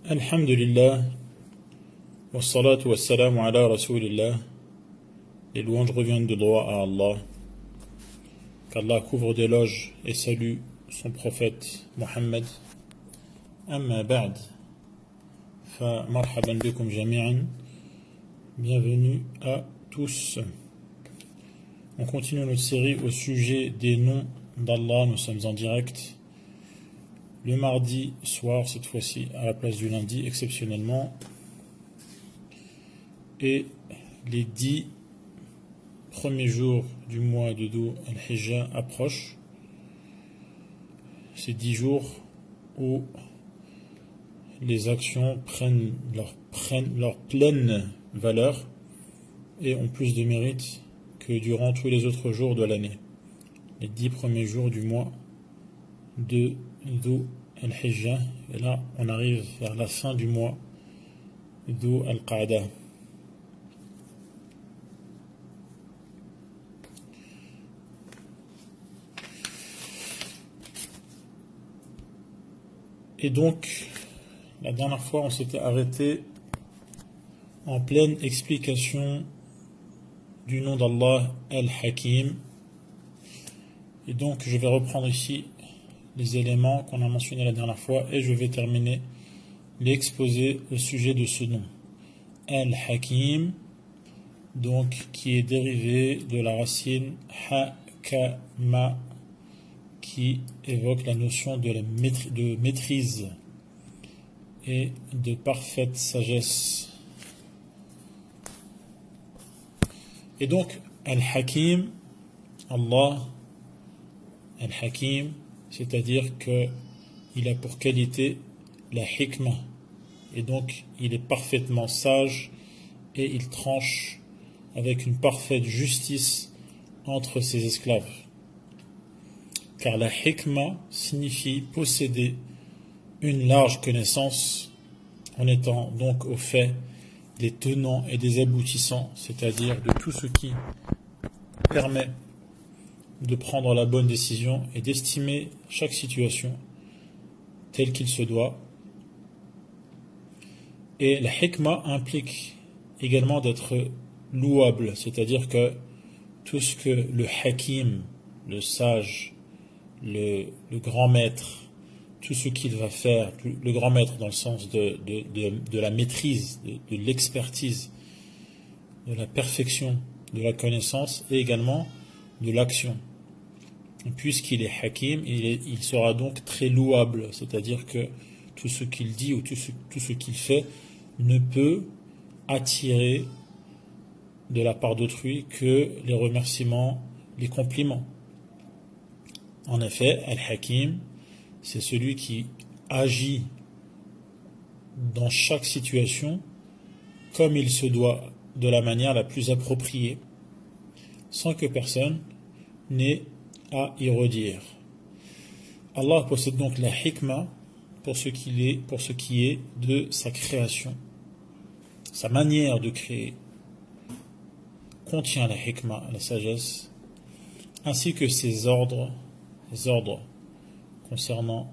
Alhamdulillah, wassalatu wassalamu ala rasulillah. Les louanges reviennent de droit à Allah. Qu'Allah couvre d'éloges et salue son prophète Mohammed. Amma ba'd, fa marhaban bikum jami'an. Bienvenue à tous. On continue notre série au sujet des noms d'Allah. Nous sommes en direct le mardi soir, cette fois-ci à la place du lundi, exceptionnellement. Et les 10 premiers jours du mois de Dhu al-Hijjah approchent. Ces 10 jours où les actions prennent leur pleine valeur et ont plus de mérite que durant tous les autres jours de l'année. Les 10 premiers jours du mois de Dhu al-Hijjah, et là on arrive vers la fin du mois Dhu al-Qa'dah. Et donc, la dernière fois on s'était arrêté en pleine explication du nom d'Allah Al-Hakim. Et donc je vais reprendre ici les éléments qu'on a mentionnés la dernière fois et je vais terminer l'exposé au sujet de ce nom. Al-Hakim, donc qui est dérivé de la racine Hakama, qui évoque la notion de maîtrise et de parfaite sagesse. Et donc, Al-Hakim, Allah, Al-Hakim, c'est-à-dire qu'il a pour qualité la hikmah, et donc il est parfaitement sage et il tranche avec une parfaite justice entre ses esclaves. Car la hikmah signifie posséder une large connaissance en étant donc au fait des tenants et des aboutissants, c'est-à-dire de tout ce qui permet de prendre la bonne décision et d'estimer chaque situation telle qu'il se doit. Et la hikmah implique également d'être louable, c'est-à-dire que tout ce que le hakim, le sage, le grand maître, tout ce qu'il va faire, le grand maître dans le sens de la maîtrise, de l'expertise, de la perfection, de la connaissance et également de l'action. Puisqu'il est hakim, il sera donc très louable, c'est-à-dire que tout ce qu'il dit ou tout ce qu'il fait ne peut attirer de la part d'autrui que les remerciements, les compliments. En effet, Al-Hakim, c'est celui qui agit dans chaque situation comme il se doit, de la manière la plus appropriée, sans que personne n'ait à y redire. Allah possède donc la hikmah pour ce qui est de sa création. Sa manière de créer contient la hikmah, la sagesse, ainsi que ses ordres concernant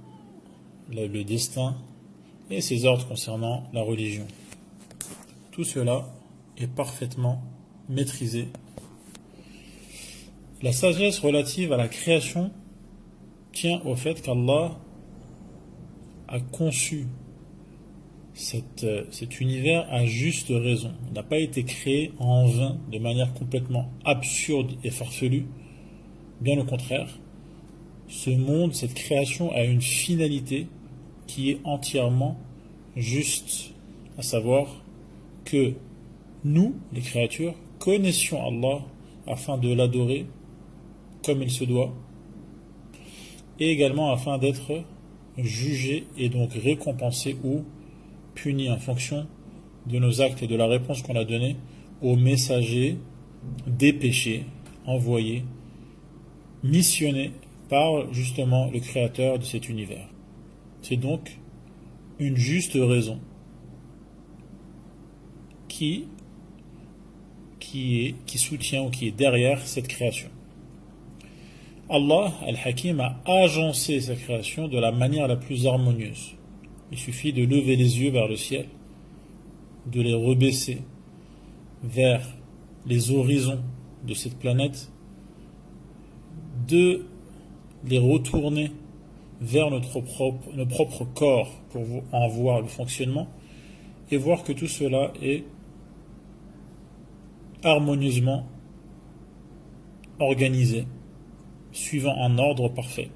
le destin et ses ordres concernant la religion. Tout cela est parfaitement maîtrisé. La sagesse relative à la création tient au fait qu'Allah a conçu cet univers à juste raison. Il n'a pas été créé en vain, de manière complètement absurde et farfelue. Bien au contraire, ce monde, cette création a une finalité qui est entièrement juste, à savoir que nous, les créatures, connaissions Allah afin de l'adorer comme il se doit, et également afin d'être jugés et donc récompensés ou punis en fonction de nos actes et de la réponse qu'on a donnée aux messagers dépêchés, envoyés, missionnés par justement le créateur de cet univers. C'est donc une juste raison qui soutient ou qui est derrière cette création. Allah, Al-Hakim, a agencé sa création de la manière la plus harmonieuse. Il suffit de lever les yeux vers le ciel, de les rebaisser vers les horizons de cette planète, de les retourner vers notre propre corps pour en voir le fonctionnement et voir que tout cela est harmonieusement organisé, suivant un ordre parfait.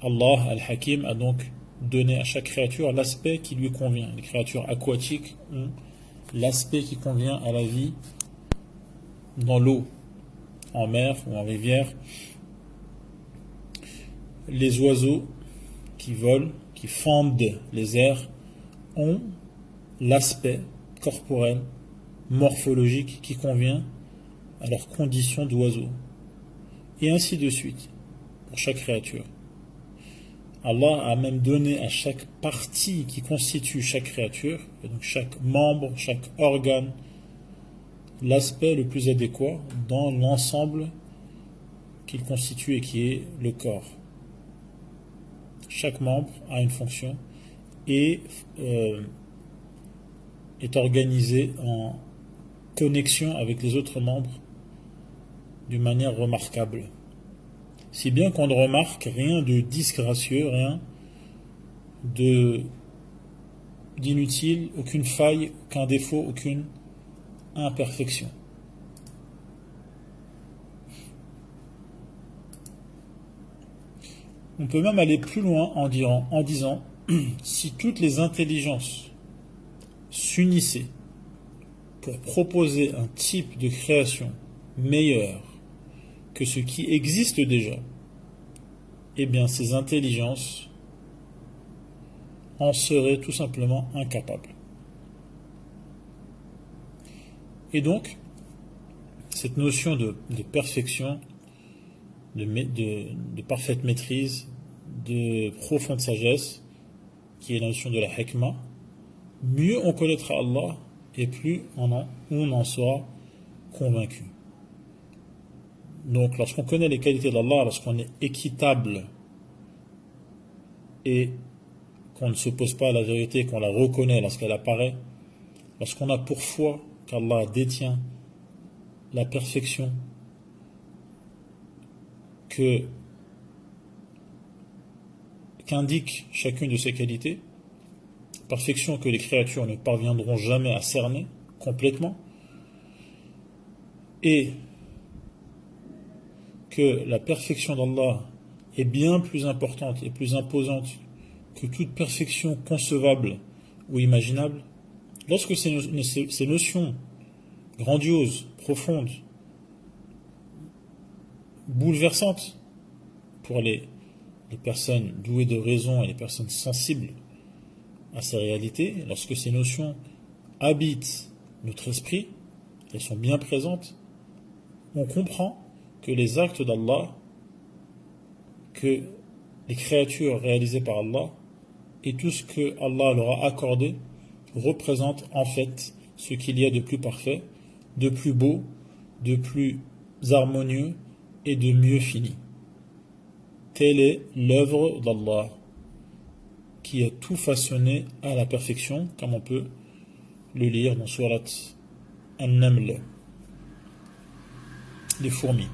Allah, Al-Hakim, a donc donné à chaque créature l'aspect qui lui convient. Les créatures aquatiques ont l'aspect qui convient à la vie dans l'eau, en mer ou en rivière. Les oiseaux qui volent, qui fendent les airs, ont l'aspect corporel, morphologique qui convient à leurs conditions d'oiseau. Et ainsi de suite, pour chaque créature. Allah a même donné à chaque partie qui constitue chaque créature, et donc chaque membre, chaque organe, l'aspect le plus adéquat dans l'ensemble qu'il constitue et qui est le corps. Chaque membre a une fonction et est organisé en connexion avec les autres membres d'une manière remarquable. Si bien qu'on ne remarque rien de disgracieux, rien d'inutile, aucune faille, aucun défaut, aucune imperfection. On peut même aller plus loin en disant si toutes les intelligences s'unissaient pour proposer un type de création meilleur que ce qui existe déjà, eh bien ces intelligences en seraient tout simplement incapables. Et donc, cette notion de perfection, de parfaite maîtrise, de profonde sagesse, qui est la notion de la hikmah, mieux on connaîtra Allah et plus on en sera convaincu. Donc lorsqu'on connaît les qualités d'Allah, lorsqu'on est équitable et qu'on ne s'oppose pas à la vérité, qu'on la reconnaît lorsqu'elle apparaît, lorsqu'on a pour foi qu'Allah détient la perfection qu'indique chacune de ces qualités, perfection que les créatures ne parviendront jamais à cerner complètement, et que la perfection d'Allah est bien plus importante et plus imposante que toute perfection concevable ou imaginable, lorsque ces notions grandioses, profondes, bouleversantes pour les personnes douées de raison et les personnes sensibles à ces réalités, lorsque ces notions habitent notre esprit, elles sont bien présentes, on comprend que les actes d'Allah, que les créatures réalisées par Allah et tout ce que Allah leur a accordé représentent en fait ce qu'il y a de plus parfait, de plus beau, de plus harmonieux et de mieux fini. Telle est l'œuvre d'Allah qui a tout façonné à la perfection, comme on peut le lire dans Surat An-Naml, les fourmis.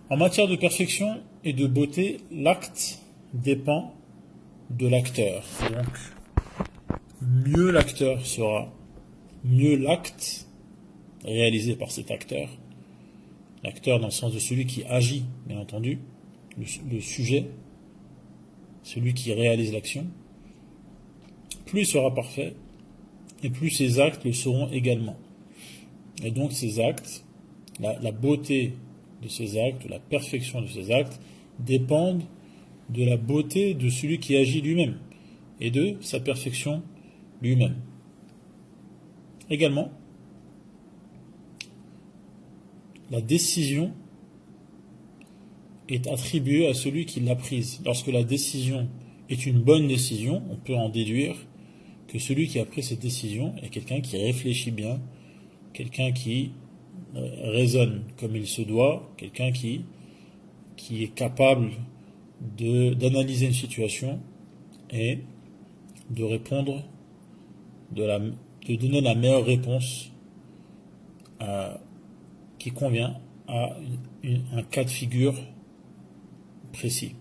En matière de perfection et de beauté, l'acte dépend de l'acteur. Donc, mieux l'acteur sera, mieux l'acte réalisé par cet acteur. L'acteur dans le sens de celui qui agit, bien entendu, le sujet, celui qui réalise l'action. Plus il sera parfait, et plus ses actes le seront également. Et donc ces actes, la beauté de ces actes, la perfection de ces actes, dépendent de la beauté de celui qui agit lui-même et de sa perfection lui-même. Également, la décision est attribuée à celui qui l'a prise. Lorsque la décision est une bonne décision, on peut en déduire que celui qui a pris cette décision est quelqu'un qui réfléchit bien, quelqu'un qui raisonne comme il se doit, quelqu'un qui est capable d'analyser une situation et de répondre, de donner la meilleure réponse qui convient à un cas de figure précis.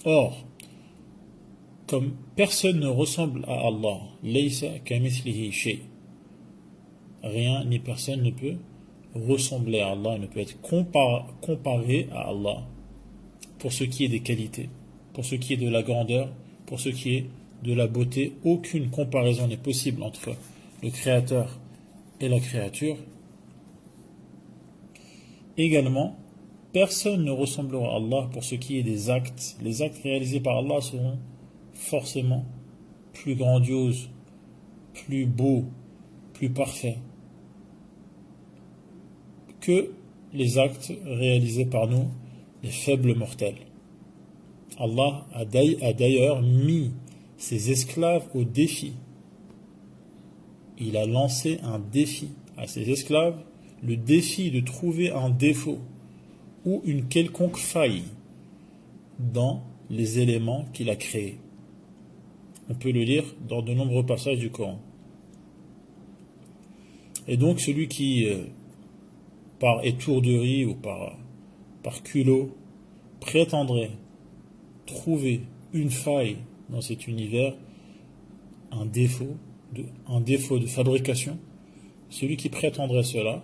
Or, comme personne ne ressemble à Allah, laysa kamithlihi shay, rien ni personne ne peut ressembler à Allah, ne peut être comparé à Allah pour ce qui est des qualités, pour ce qui est de la grandeur, pour ce qui est de la beauté. Aucune comparaison n'est possible entre le Créateur et la créature. Également, personne ne ressemblera à Allah pour ce qui est des actes. Les actes réalisés par Allah seront forcément plus grandioses, plus beaux, plus parfaits que les actes réalisés par nous, les faibles mortels. Allah a d'ailleurs mis ses esclaves au défi. Il a lancé un défi à ses esclaves, le défi de trouver un défaut ou une quelconque faille dans les éléments qu'il a créés. On peut le lire dans de nombreux passages du Coran. Et donc celui qui, par étourderie ou par culot, prétendrait trouver une faille dans cet univers, un défaut de fabrication, celui qui prétendrait cela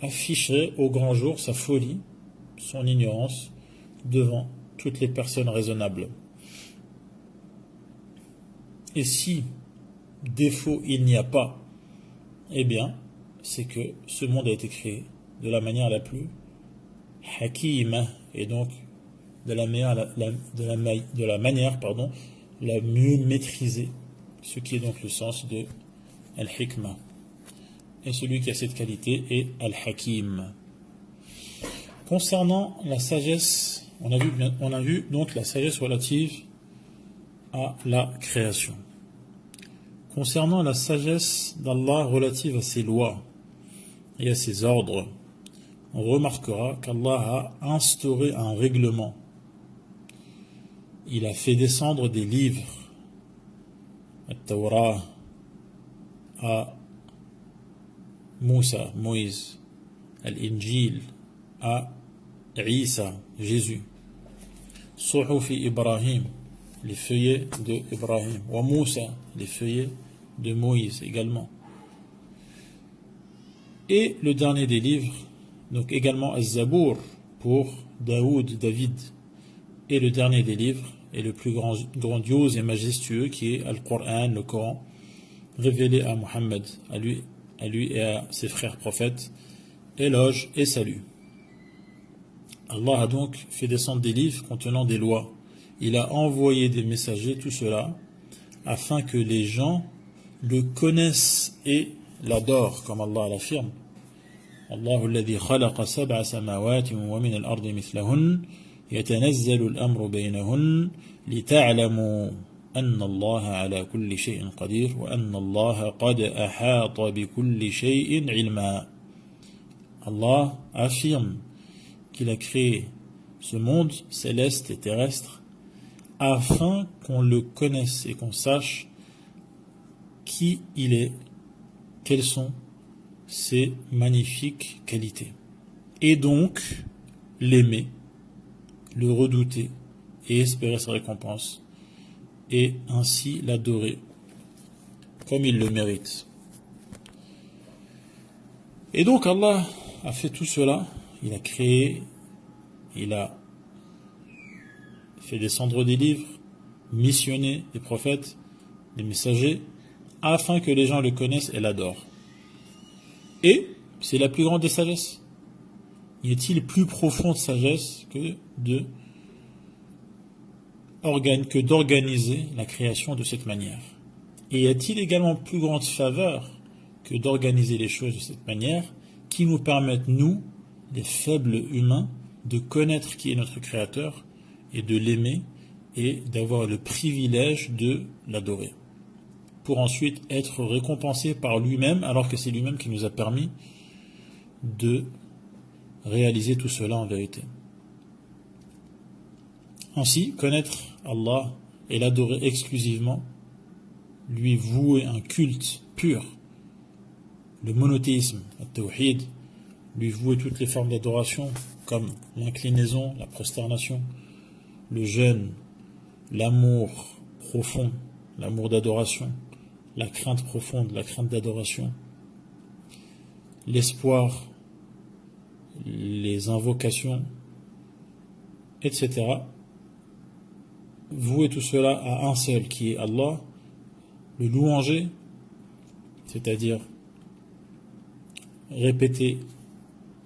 afficherait au grand jour sa folie, son ignorance devant toutes les personnes raisonnables. Et si défaut il n'y a pas, eh bien, c'est que ce monde a été créé de la manière la plus hakim, et donc de la manière la mieux maîtrisée, ce qui est donc le sens de al-hikmah. Et celui qui a cette qualité est al-hakim. Concernant la sagesse, on a vu donc la sagesse relative à la création. Concernant la sagesse d'Allah relative à ses lois et à ses ordres, on remarquera qu'Allah a instauré un règlement. Il a fait descendre des livres, At-Tawrah, à Moussa, Moïse, Al-Injil, à Isa, Jésus, Suhufi Ibrahim, les feuillets de Ibrahim, wa Moussa, les feuillets de Moïse également. Et le dernier des livres, donc également Az-Zabour pour David. Et le dernier des livres est le plus grandiose et majestueux qui est Al-Qur'an, le Coran, révélé à Muhammad, à lui et à ses frères prophètes, éloge et salut. Allah a donc fait descendre des livres contenant des lois. Il a envoyé des messagers, tout cela, afin que les gens le connaissent et l'adorent, comme Allah l'affirme. Allahu alladhi khalaqa sab'a samawati wa min al-ardi mithlahun yatanazzalu al-amru baynahun lita'lamu anna Allah ala kulli shay'in qadir wa anna Allah qad ahata bi kulli shay'in ilma. Allah affirme qu'il a créé ce monde céleste et terrestre afin qu'on le connaisse et qu'on sache qui il est, quelles sont ses magnifiques qualités. Et donc, l'aimer, le redouter et espérer sa récompense, et ainsi l'adorer comme il le mérite. Et donc Allah a fait tout cela, il a créé, il a fait descendre des livres, missionné des prophètes, des messagers, afin que les gens le connaissent et l'adorent. Et c'est la plus grande des sagesses. Y a-t-il plus profonde sagesse que d'organiser la création de cette manière? Et y a-t-il également plus grande faveur que d'organiser les choses de cette manière qui nous permettent, nous, les faibles humains, de connaître qui est notre Créateur et de l'aimer et d'avoir le privilège de l'adorer, pour ensuite être récompensé par lui-même, alors que c'est lui-même qui nous a permis de réaliser tout cela en vérité. Ainsi, connaître Allah et l'adorer exclusivement, lui vouer un culte pur, le monothéisme, le tawhid, lui vouer toutes les formes d'adoration comme l'inclinaison, la prosternation, le jeûne, l'amour profond, l'amour d'adoration, la crainte profonde, la crainte d'adoration, l'espoir, les invocations, etc. Vouer tout cela à un seul qui est Allah, le louanger, c'est-à-dire répéter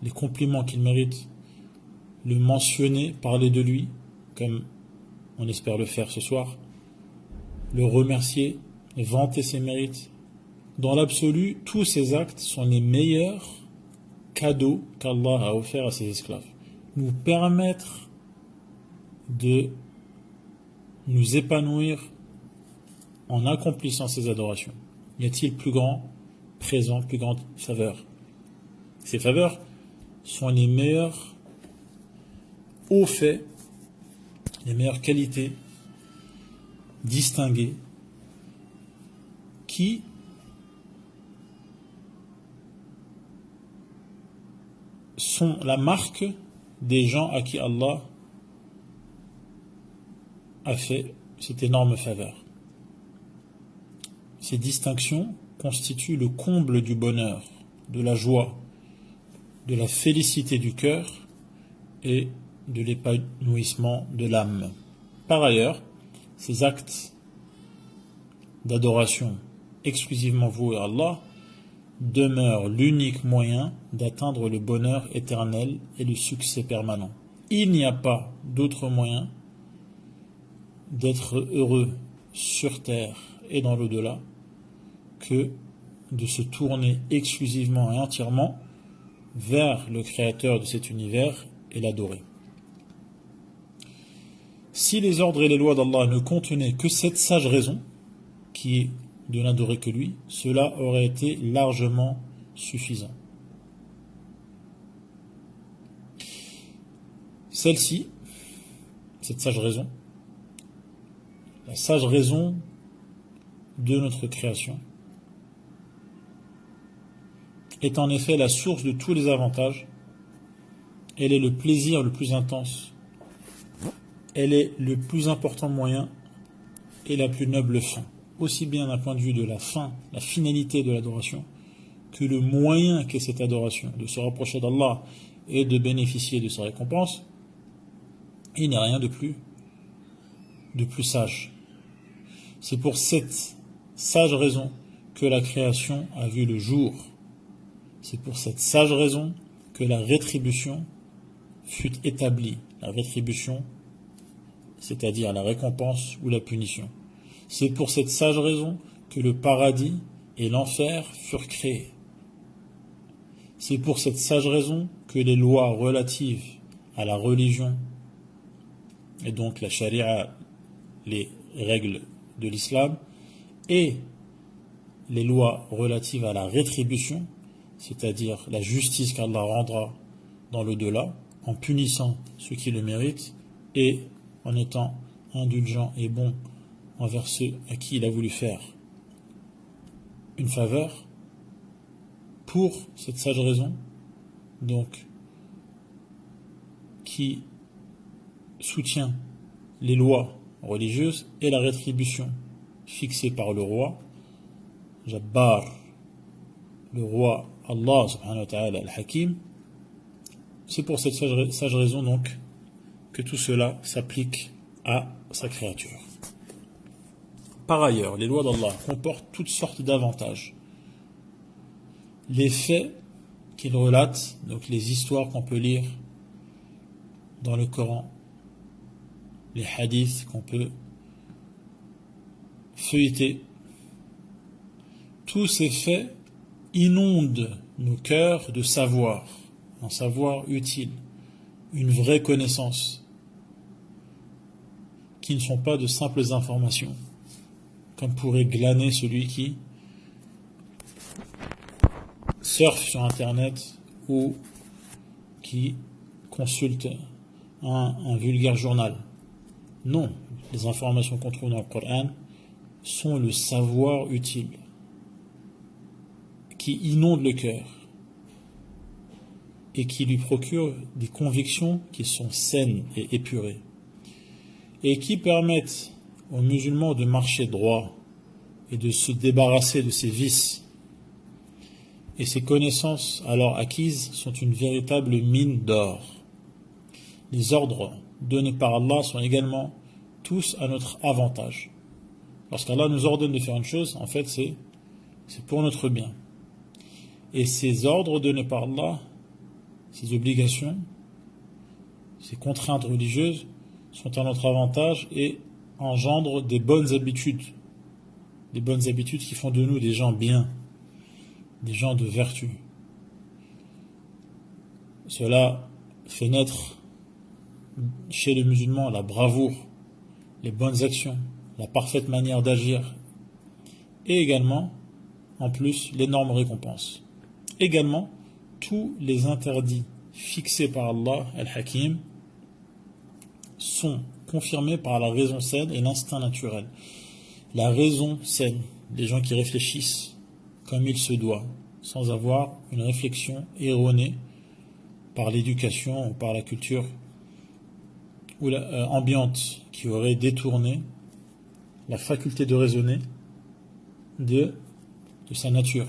les compliments qu'il mérite, le mentionner, parler de lui, comme on espère le faire ce soir, le remercier, vanter ses mérites. Dans l'absolu, tous ces actes sont les meilleurs cadeaux qu'Allah a offerts à ses esclaves. Nous permettre de nous épanouir en accomplissant ces adorations. Y a-t-il plus grand présent, plus grande faveur? Ces faveurs sont les meilleurs hauts faits, les meilleures qualités distinguées qui sont la marque des gens à qui Allah a fait cette énorme faveur. Ces distinctions constituent le comble du bonheur, de la joie, de la félicité du cœur et de l'épanouissement de l'âme. Par ailleurs, ces actes d'adoration exclusivement voués à Allah demeurent l'unique moyen d'atteindre le bonheur éternel et le succès permanent. Il n'y a pas d'autre moyen d'être heureux sur terre et dans l'au-delà que de se tourner exclusivement et entièrement vers le créateur de cet univers et l'adorer. Si les ordres et les lois d'Allah ne contenaient que cette sage raison, qui est de n'adorer que lui, cela aurait été largement suffisant. Celle-ci, cette sage raison, la sage raison de notre création, est en effet la source de tous les avantages. Elle est le plaisir le plus intense. Elle est le plus important moyen et la plus noble fin. Aussi bien d'un point de vue de la fin, la finalité de l'adoration, que le moyen qu'est cette adoration, de se rapprocher d'Allah et de bénéficier de sa récompense, il n'y a rien de plus sage. C'est pour cette sage raison que la création a vu le jour. C'est pour cette sage raison que la rétribution fut établie. La rétribution, c'est-à-dire la récompense ou la punition. C'est pour cette sage raison que le paradis et l'enfer furent créés. C'est pour cette sage raison que les lois relatives à la religion, et donc la charia, les règles de l'islam, et les lois relatives à la rétribution, c'est-à-dire la justice qu'Allah rendra dans l'au-delà, en punissant ceux qui le méritent et en étant indulgent et bon envers ceux à qui il a voulu faire une faveur. Pour cette sage raison, donc, qui soutient les lois religieuses et la rétribution fixée par le roi, Jabbar, le roi Allah subhanahu wa ta'ala al-Hakim. C'est pour cette sage raison donc que tout cela s'applique à sa créature. Par ailleurs, les lois d'Allah comportent toutes sortes d'avantages. Les faits qu'il relate, donc les histoires qu'on peut lire dans le Coran, les hadiths qu'on peut feuilleter, tous ces faits inondent nos cœurs de savoir, un savoir utile, une vraie connaissance qui ne sont pas de simples informations, comme pourrait glaner celui qui surfe sur Internet ou qui consulte un vulgaire journal. Non, les informations qu'on trouve dans le Coran sont le savoir utile qui inonde le cœur et qui lui procure des convictions qui sont saines et épurées et qui permettent aux musulmans de marcher droit et de se débarrasser de ses vices. Et ces connaissances alors acquises sont une véritable mine d'or. Les ordres donnés par Allah sont également tous à notre avantage. Lorsqu'Allah nous ordonne de faire une chose, en fait c'est pour notre bien. Et ces ordres donnés par Allah, ces obligations, ces contraintes religieuses sont à notre avantage et engendrent des bonnes habitudes qui font de nous des gens bien, des gens de vertu. Cela fait naître chez le musulman la bravoure, les bonnes actions, la parfaite manière d'agir et également, en plus, l'énorme récompense. Également, tous les interdits fixés par Allah, Al-Hakim, sont confirmés par la raison saine et l'instinct naturel. La raison saine, les gens qui réfléchissent comme il se doit, sans avoir une réflexion erronée par l'éducation ou par la culture ou ambiante qui aurait détourné la faculté de raisonner de sa nature.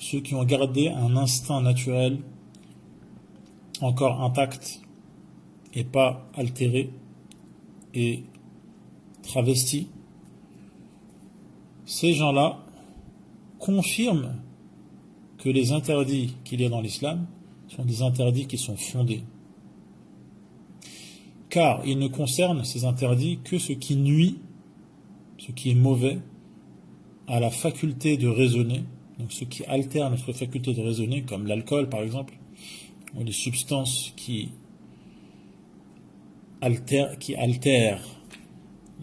Ceux qui ont gardé un instinct naturel encore intact et pas altéré et travesti, ces gens-là confirment que les interdits qu'il y a dans l'islam sont des interdits qui sont fondés. Car ils ne concernent ces interdits que ce qui nuit, ce qui est mauvais, à la faculté de raisonner, donc ce qui altère notre faculté de raisonner, comme l'alcool par exemple, ou les substances qui altèrent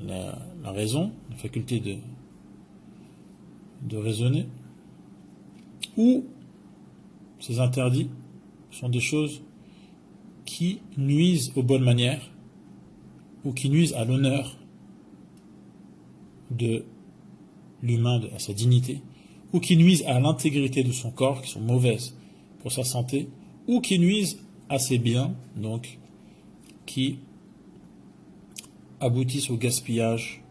la raison, la faculté de raisonner, ou ces interdits sont des choses qui nuisent aux bonnes manières ou qui nuisent à l'honneur de l'humain, à sa dignité, ou qui nuisent à l'intégrité de son corps, qui sont mauvaises pour sa santé, ou qui nuisent à ses biens, donc qui aboutissent au gaspillage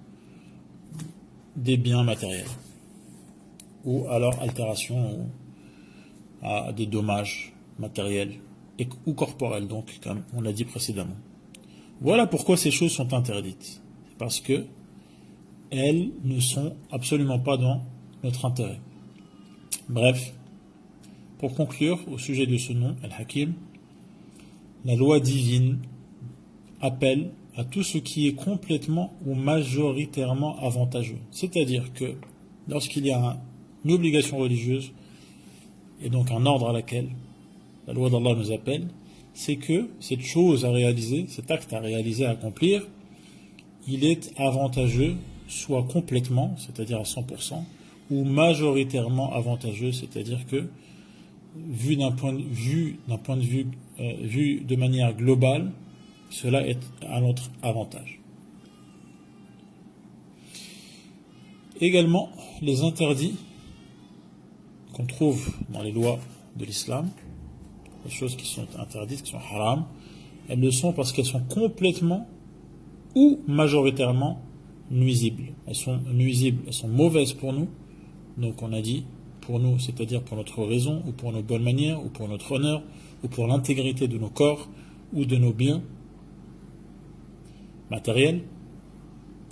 des biens matériels, ou à leur altération, ou à des dommages matériels ou corporels, donc comme on l'a dit précédemment. Voilà pourquoi ces choses sont interdites. Parce que elles ne sont absolument pas dans notre intérêt. Bref, pour conclure au sujet de ce nom, Al-Hakim, la loi divine appelle à tout ce qui est complètement ou majoritairement avantageux. C'est-à-dire que lorsqu'il y a une obligation religieuse, et donc un ordre à laquelle la loi d'Allah nous appelle, c'est que cette chose à réaliser, cet acte à réaliser, à accomplir, il est avantageux, soit complètement, c'est-à-dire à 100%, ou majoritairement avantageux, c'est-à-dire que, vu de manière globale, cela est à notre avantage. Également, les interdits qu'on trouve dans les lois de l'islam, les choses qui sont interdites, qui sont haram, elles le sont parce qu'elles sont complètement ou majoritairement nuisibles. Elles sont nuisibles, elles sont mauvaises pour nous. Donc on a dit pour nous, c'est-à-dire pour notre raison, ou pour nos bonnes manières, ou pour notre honneur, ou pour l'intégrité de nos corps, ou de nos biens matériels,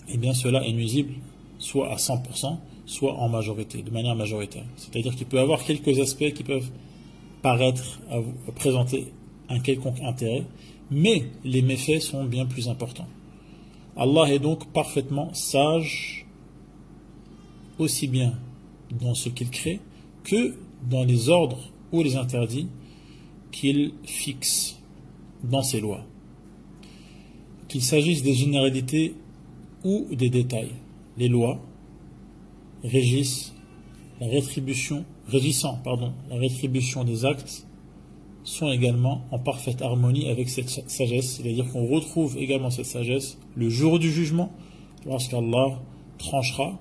eh bien cela est nuisible, soit à 100%, soit en majorité, de manière majoritaire. C'est-à-dire qu'il peut y avoir quelques aspects qui peuvent paraître à vous présenter un quelconque intérêt, mais les méfaits sont bien plus importants. Allah est donc parfaitement sage, aussi bien dans ce qu'il crée que dans les ordres ou les interdits qu'il fixe dans ses lois. qu'il s'agisse des généralités ou des détails. Les lois régissant la rétribution des actes sont également en parfaite harmonie avec cette sagesse, c'est-à-dire qu'on retrouve également cette sagesse le jour du jugement, lorsqu'Allah tranchera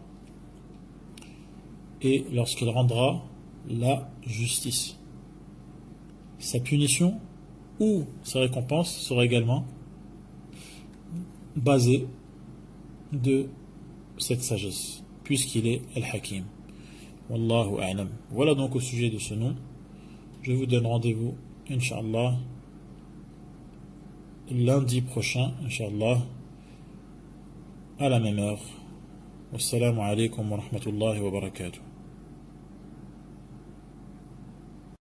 et lorsqu'il rendra la justice. Sa punition ou sa récompense sera également basée de cette sagesse, puisqu'il est Al-Hakim. Wallahu a'lam. Voilà donc au sujet de ce nom. Je vous donne rendez-vous, Inch'Allah, lundi prochain, Inch'Allah, à la même heure. Wassalamu alaikum wa rahmatullahi wa barakatuh.